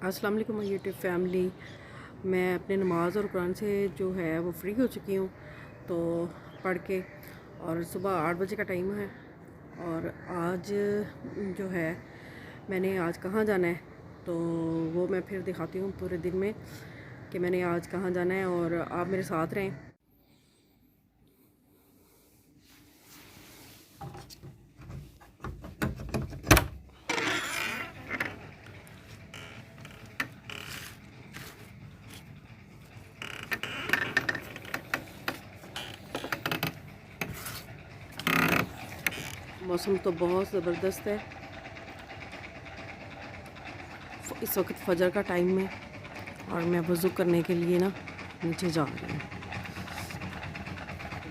अस्सलाम वालेकुम YouTube family. मैं अपने नमाज़ और कुरान से जो है वो फ्री हो चुकी हूँ। तो पढ़ के और सुबह 8 बजे का टाइम है। और आज जो है मैंने आज कहाँ जाना है तो वो मैं फिर दिखाती हूँ पूरे दिन में कि मैंने आज कहाँ जाना है, और आप मेरे साथ रहें। मौसम तो बहुत ज़बरदस्त है। इस वक्त फजर का टाइम है और मैं वज़ू करने के लिए ना नीचे जा रही हूँ।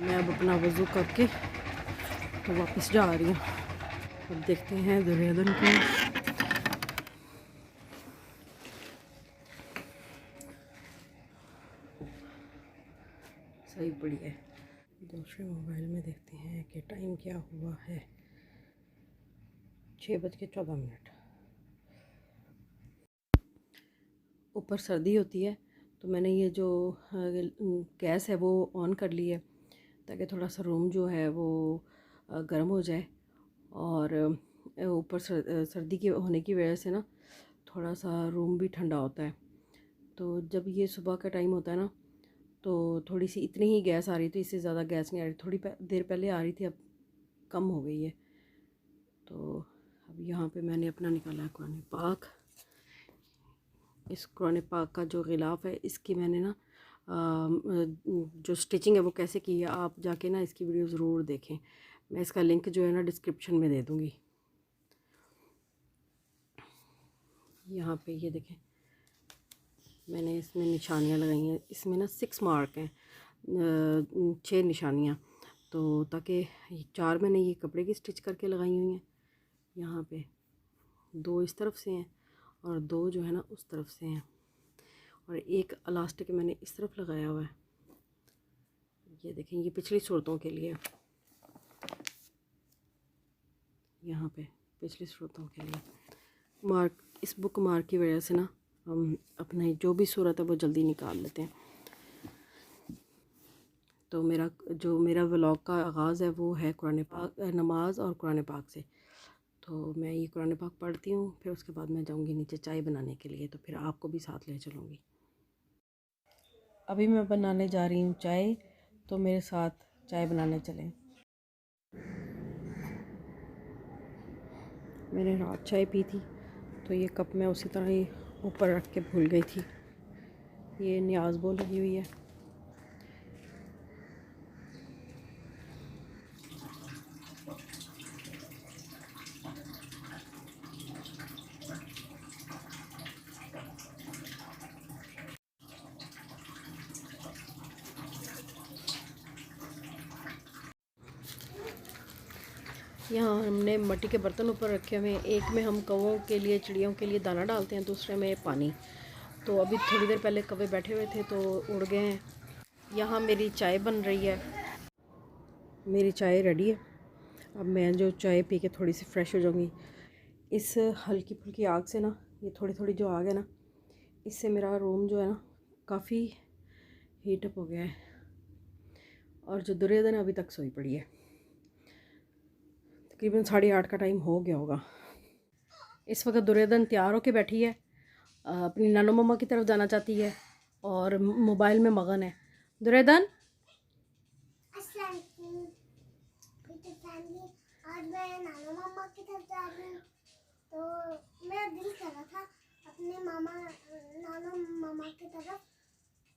मैं अब अपना वज़ू करके तो वापस जा रही हूँ। अब देखते हैं दुर्योधन को। सही पड़ी है। दूसरे मोबाइल में देखते हैं कि टाइम क्या हुआ है। 6:14। ऊपर सर्दी होती है तो मैंने ये जो गैस है वो ऑन कर ली है ताकि थोड़ा सा रूम जो है वो गर्म हो जाए। और ऊपर सर्दी के होने की वजह से ना थोड़ा सा रूम भी ठंडा होता है। तो जब ये सुबह का टाइम होता है ना तो थोड़ी सी इतनी ही गैस आ रही थी, इससे ज़्यादा गैस नहीं आ रही। थोड़ी देर पहले आ रही थी, अब कम हो गई है। तो अब यहाँ पे मैंने अपना निकाला है कुरान पाक। इस कुरान पाक का जो गिलाफ़ है इसकी मैंने ना जो स्टिचिंग है वो कैसे की है, आप जाके ना इसकी वीडियो ज़रूर देखें। मैं इसका लिंक जो है ना डिस्क्रिप्शन में दे दूँगी। यहाँ पे ये देखें, मैंने इसमें निशानियाँ लगाई हैं। इसमें ना 6 मार्क हैं, 6 निशानियाँ। तो ताकि 4 मैंने ये कपड़े की स्टिच करके लगाई हुई हैं। यहाँ पे 2 इस तरफ से हैं और 2 जो है ना उस तरफ से हैं, और एक इलास्टिक मैंने इस तरफ लगाया हुआ है। ये देखें, ये पिछली सूरतों के लिए, यहाँ पे पिछली सूरतों के लिए मार्क। इस बुक मार्क की वजह से ना हम अपने जो भी सूरत है वो जल्दी निकाल लेते हैं। तो मेरा व्लॉग का आगाज़ है वो है कुरान पाक, नमाज और कुरान पाक से। तो मैं ये कुरान पाक पढ़ती हूँ, फिर उसके बाद मैं जाऊँगी नीचे चाय बनाने के लिए, तो फिर आपको भी साथ ले चलूँगी। अभी मैं बनाने जा रही हूँ चाय, तो मेरे साथ चाय बनाने चलें। मैंने रात चाय पी थी तो ये कप मैं उसी तरह ही ऊपर रख के भूल गई थी। ये न्याज बोल लगी हुई है। यहाँ हमने मिट्टी के बर्तन ऊपर रखे हुए हैं। एक में हम कौवों के लिए, चिड़ियों के लिए दाना डालते हैं, दूसरे में पानी। तो अभी थोड़ी देर पहले कौवे बैठे हुए थे तो उड़ गए हैं। यहाँ मेरी चाय बन रही है। मेरी चाय रेडी है। अब मैं जो चाय पी के थोड़ी सी फ्रेश हो जाऊँगी। इस हल्की फुल्की आग से ना, ये थोड़ी थोड़ी जो आग है ना, इससे मेरा रूम जो है ना काफ़ी हीटअप हो गया है। और जो दुर्योधन अभी तक सोई पड़ी है। तकरीबन 8:30 का टाइम हो गया होगा। इस वक्त दुर्योधन तैयार होके बैठी है, अपनी नानो मम्मा की तरफ जाना चाहती है और मोबाइल में मगन है। दुर्योधन, आज मैं नानो मम्मा की तरफ जा रही हूँ। तो मेरा दिल कर रहा था अपने नानो मम्मा की तरफ।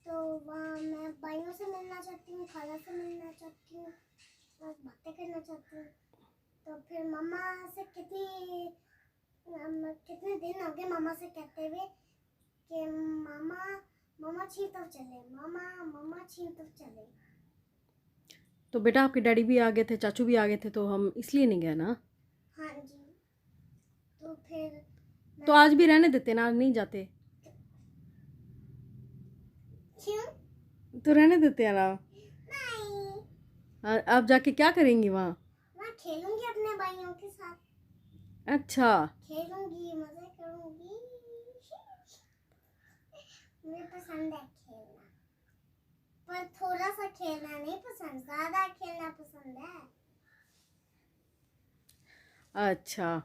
तो वहाँ मैं भाइयों से मिलना चाहती हूँ, खाला से मिलना चाहती हूँ, बस बातें करना चाहती हूँ। तो फिर मम्मा से कितने दिन हो गए मम्मा से कहते हुए कि मामा मम्मा छीन तरफ चले, मम्मा छीन तरफ चले। तो बेटा आपके डैडी भी आ गए थे, चाचू भी आ गए थे, तो हम इसलिए नहीं गए ना। हाँ जी। तो फिर तो आज भी रहने देते ना, आज नहीं जाते क्यों? तो रहने देते हैं ना। नहीं, आप जाके क्या करेंगी वहाँ? मैं खेलूंगी अपने भाइयों के साथ। अच्छा, खेलूंगी, मजे करूंगी। मुझे पसंद है खेलना, पर थोड़ा सा खेलना नहीं पसंद, ज्यादा खेलना पसंद है। अच्छा,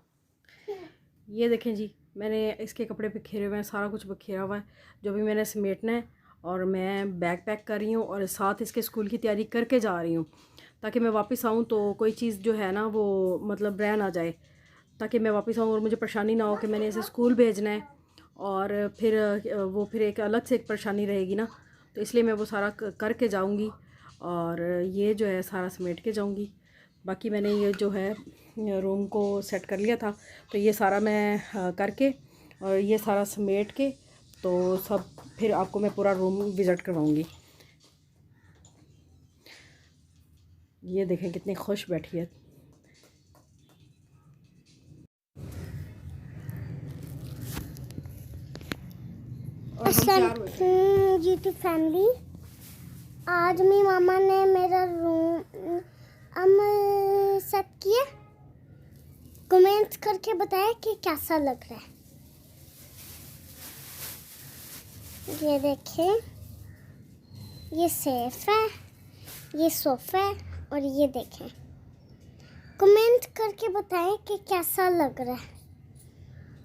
ये देखें जी, मैंने इसके कपड़े बिखेरे हुए हैं, सारा कुछ बिखेरा हुआ है जो भी मैंने समेटना है। और मैं बैग पैक कर रही हूँ और साथ इसके स्कूल की तैयारी करके जा रही हूँ, ताकि मैं वापस आऊँ तो कोई चीज़ जो है ना वो मतलब रह ना जाए, ताकि मैं वापस आऊँ और मुझे परेशानी ना हो कि मैंने इसे स्कूल भेजना है और फिर वो फिर एक अलग से एक परेशानी रहेगी ना। तो इसलिए मैं वो सारा करके जाऊँगी और ये जो है सारा समेट के जाऊँगी। बाकी मैंने ये जो है रूम को सेट कर लिया था, तो ये सारा मैं करके और ये सारा समेट के तो सब फिर आपको मैं पूरा रूम विज़िट करवाऊँगी। ये देखें कितनी खुश बैठी है। यूट्यूब फैमिली, आज मेरी मामा ने मेरा रूम सेट किया। कमेंट्स करके बताया कि कैसा लग रहा है। ये देखें, ये सेफ है, ये सोफा है और ये देखें। कमेंट करके बताएं कि कैसा लग रहा है।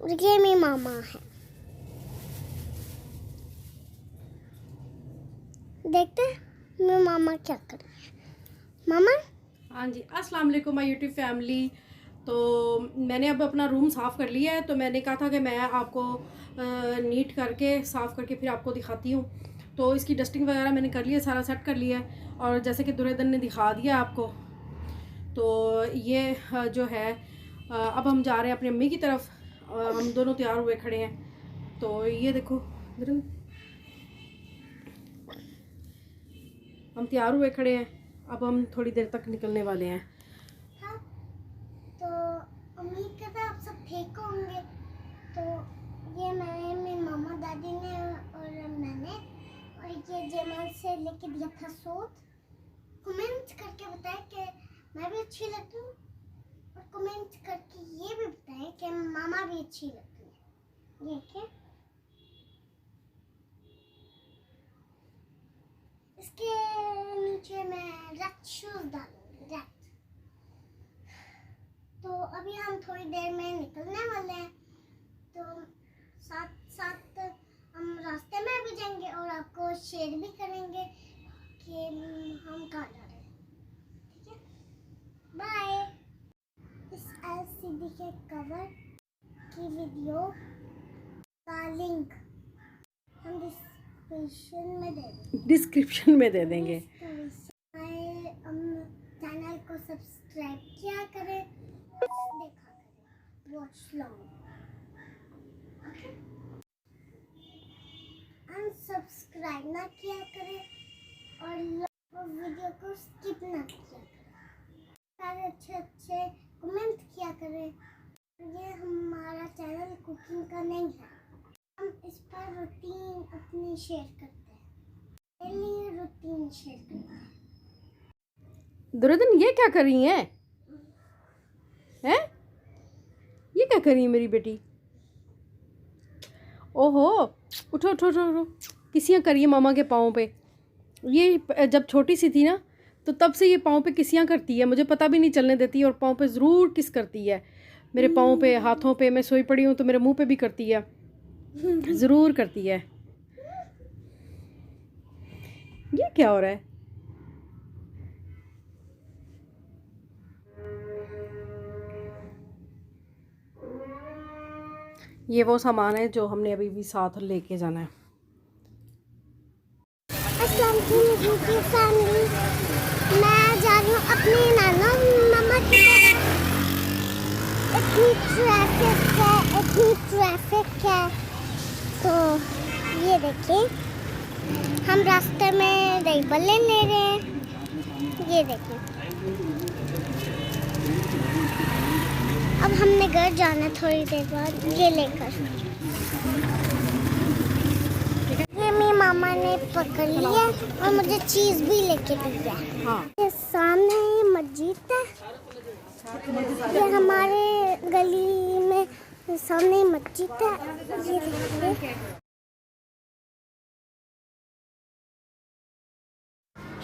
और ये मेरी मामा है, देखते हैं मेरी मामा क्या कर रही है। मामा, हाँ जी, अस्सलाम वालेकुम माय यूट्यूब फैमिली। तो मैंने अब अपना रूम साफ़ कर लिया है, तो मैंने कहा था कि मैं आपको नीट करके साफ़ करके फिर आपको दिखाती हूँ। तो इसकी डस्टिंग वगैरह मैंने कर लिया, सारा सेट कर लिया है और जैसे कि दुर्योधन ने दिखा दिया आपको। तो ये जो है अब हम जा रहे हैं अपनी अम्मी की तरफ। हम दोनों तैयार हुए खड़े हैं। तो ये देखो, हम तैयार हुए खड़े हैं, अब हम थोड़ी देर तक निकलने वाले हैं। हाँ, तो उम्मीद करते हैं आप सब ठीक होंगे। तो ये मेरे मामा दादी ने और मैंने, और ये जमाल से लेके दिया था सूट। कमेंट करके बताएं कि मैं भी अच्छी लगती हूँ, और कमेंट करके ये भी बताएं कि मामा भी अच्छी लगती है। देखिए, इसके नीचे मैं रेड शूज डालूंगी, रेड। तो अभी हम थोड़ी देर में निकलने वाले हैं, तो साथ साथ हम रास्ते में भी जाएंगे और आपको शेयर भी करेंगे कि हम कहाँ जा रहे हैं। ठीक है, बाय। इस एलसीडी के कवर की वीडियो का लिंक हम डिस्क्रिप्शन में दे देंगे। चैनल को सब्सक्राइब किया करें, देखा करें, वॉच लॉन्ग। अनसब्सक्राइब ना किया करें और वीडियो को स्किप ना किया करें। अच्छे अच्छे कमेंट किया करें। ये हमारा चैनल कुकिंग का नहीं है, हम इस पर रूटीन अपनी शेयर करते हैं, डेली रूटीन शेयर करते हैं। दुर्योधन, ये क्या कर रही हैं? हैं? ये क्या कर रही है मेरी बेटी? ओहो, उठो उठो उठो उठो, किसियाँ करिए मामा के पाँव पे। ये जब छोटी सी थी ना, तो तब से ये पाँव पे किसियाँ करती है, मुझे पता भी नहीं चलने देती और पाँव पे ज़रूर किस करती है। मेरे पाँव पे, हाथों पे, मैं सोई पड़ी हूँ तो मेरे मुंह पे भी करती है, ज़रूर करती है। ये क्या हो रहा है? ये वो सामान है जो हमने अभी भी साथ लेके जाना है। अस्सलाम वालेकुम फैमिली, मैं जा रही हूँ अपनी नाना मामा की तरफ। इतनी ट्रैफिक है। तो ये देखिए, हम रास्ते में दही बल्ले ले रहे हैं। ये देखिए, अब हमने घर जाना थोड़ी देर बाद ये लेकर। ये मेरी मामा ने पकड़ लिया और मुझे चीज़ भी लेके दिया। हाँ, ये सामने ये मस्जिद है, ये हमारे गली में सामने मस्जिद है। ये देखिए,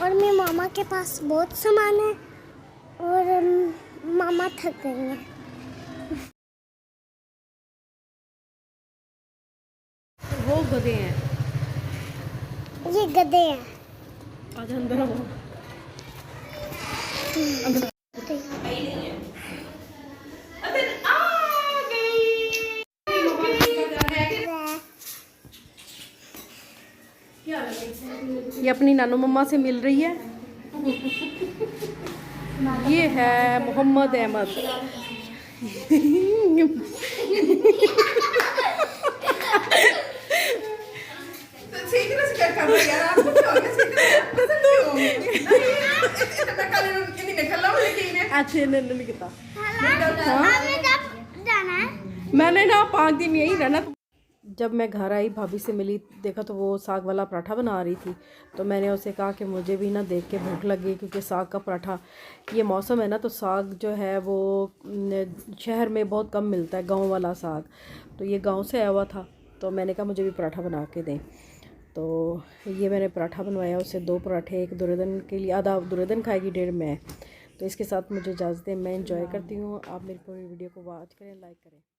और मेरे मामा के पास बहुत सामान है और मामा थक गए हैं। वो गधे हैं, ये गधे हैं। आज अंदर आओ। ये अपनी नानू मम्मा से मिल रही है। ये है मोहम्मद अहमद। अच्छे नहीं किता मैंने ना 5 दिन यही रहना। जब मैं घर आई भाभी से मिली, देखा तो वो साग वाला पराठा बना रही थी। तो मैंने उसे कहा कि मुझे भी ना देख के भूख लगी, क्योंकि साग का पराठा, ये मौसम है ना तो साग जो है वो शहर में बहुत कम मिलता है, गांव वाला साग। तो ये गांव से आया हुआ था, तो मैंने कहा मुझे भी पराठा बना के दें। तो ये मैंने पराठा बनवाया, उससे 2 पराठे, एक दुर्योधन के लिए, आधा दुर्योधन खाएगी, 1.5 मैं। तो इसके साथ मुझे इजाज़त दें, मैं इंजॉय करती हूँ। आप मेरी पूरी वीडियो को वॉच करें, लाइक करें।